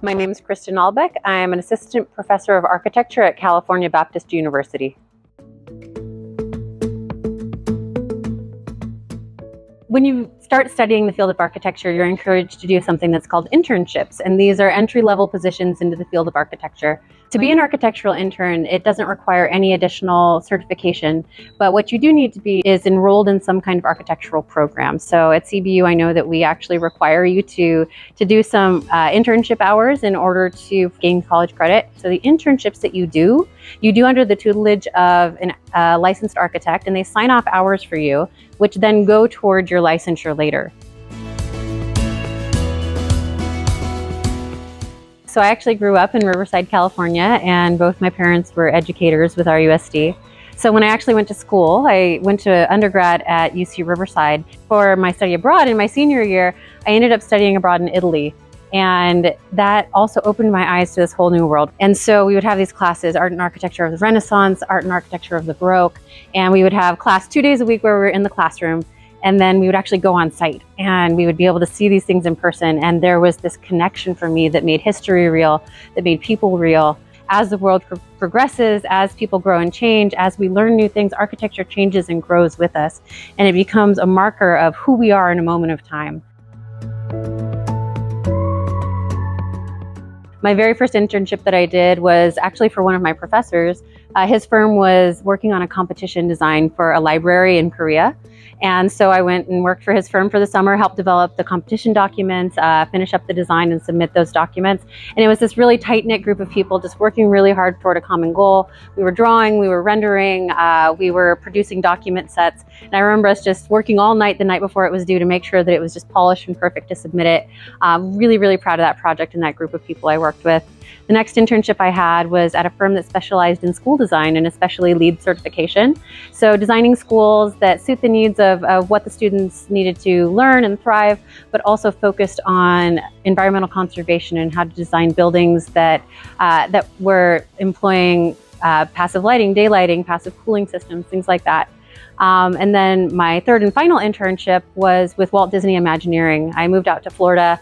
My name is Kristen Albeck. I am an assistant professor of architecture at California Baptist University. When you start studying the field of architecture, you're encouraged to do something that's called internships, and these are entry-level positions into the field of architecture. To be an architectural intern, it doesn't require any additional certification, but what you do need to be is enrolled in some kind of architectural program. So at CBU, I know that we actually require you to do some internship hours in order to gain college credit. So the internships that you do under the tutelage of a licensed architect, and they sign off hours for you, which then go toward your licensure later. So I actually grew up in Riverside, California, and both my parents were educators with RUSD. So when I actually went to school, I went to undergrad at UC Riverside. For my study abroad in my senior year, I ended up studying abroad in Italy. And that also opened my eyes to this whole new world. And so we would have these classes, art and architecture of the Renaissance, art and architecture of the Baroque. And we would have class 2 days a week where we were in the classroom. And then we would actually go on site and we would be able to see these things in person. And there was this connection for me that made history real, that made people real. As the world progresses, as people grow and change, as we learn new things, architecture changes and grows with us. And it becomes a marker of who we are in a moment of time. My very first internship that I did was actually for one of my professors. His firm was working on a competition design for a library in Korea. And so I went and worked for his firm for the summer, helped develop the competition documents, finish up the design and submit those documents. And it was this really tight-knit group of people just working really hard toward a common goal. We were drawing, we were rendering, we were producing document sets. And I remember us just working all night the night before it was due to make sure that it was just polished and perfect to submit it. Really, really proud of that project and that group of people I worked with. The next internship I had was at a firm that specialized in school design and especially LEED certification. So designing schools that suit the needs of what the students needed to learn and thrive, but also focused on environmental conservation and how to design buildings that were employing passive lighting, daylighting, passive cooling systems, things like that. And then my third and final internship was with Walt Disney Imagineering. I moved out to Florida,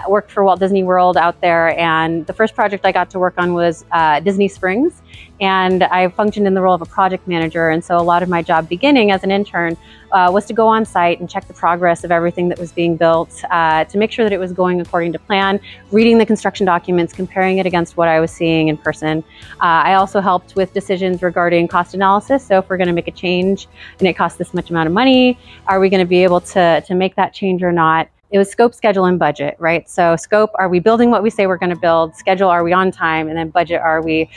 worked for Walt Disney World out there, and the first project I got to work on was Disney Springs. And I functioned in the role of a project manager, and so a lot of my job beginning as an intern was to go on site and check the progress of everything that was being built, to make sure that it was going according to plan, reading the construction documents, comparing it against what I was seeing in person. I also helped with decisions regarding cost analysis. So if we're going to make a change and it costs this much amount of money, are we going to be able to make that change or not? It was scope, schedule, and budget, right? So scope, are we building what we say we're going to build? Schedule, are we on time? And then budget, are we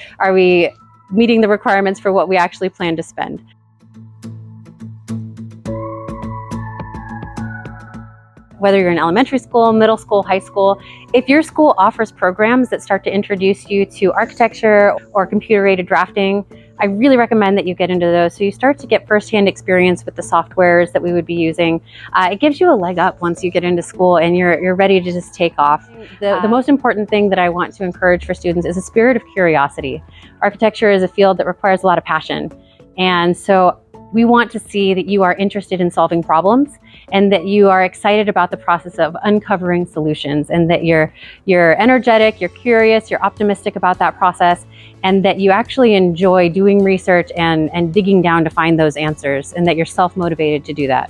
meeting the requirements for what we actually plan to spend? Whether you're in elementary school, middle school, high school, if your school offers programs that start to introduce you to architecture or computer-aided drafting, I really recommend that you get into those so you start to get firsthand experience with the softwares that we would be using. It gives you a leg up once you get into school and you're ready to just take off. The most important thing that I want to encourage for students is a spirit of curiosity. Architecture is a field that requires a lot of passion. And so we want to see that you are interested in solving problems and that you are excited about the process of uncovering solutions, and that you're energetic, you're curious, you're optimistic about that process, and that you actually enjoy doing research and digging down to find those answers, and that you're self-motivated to do that.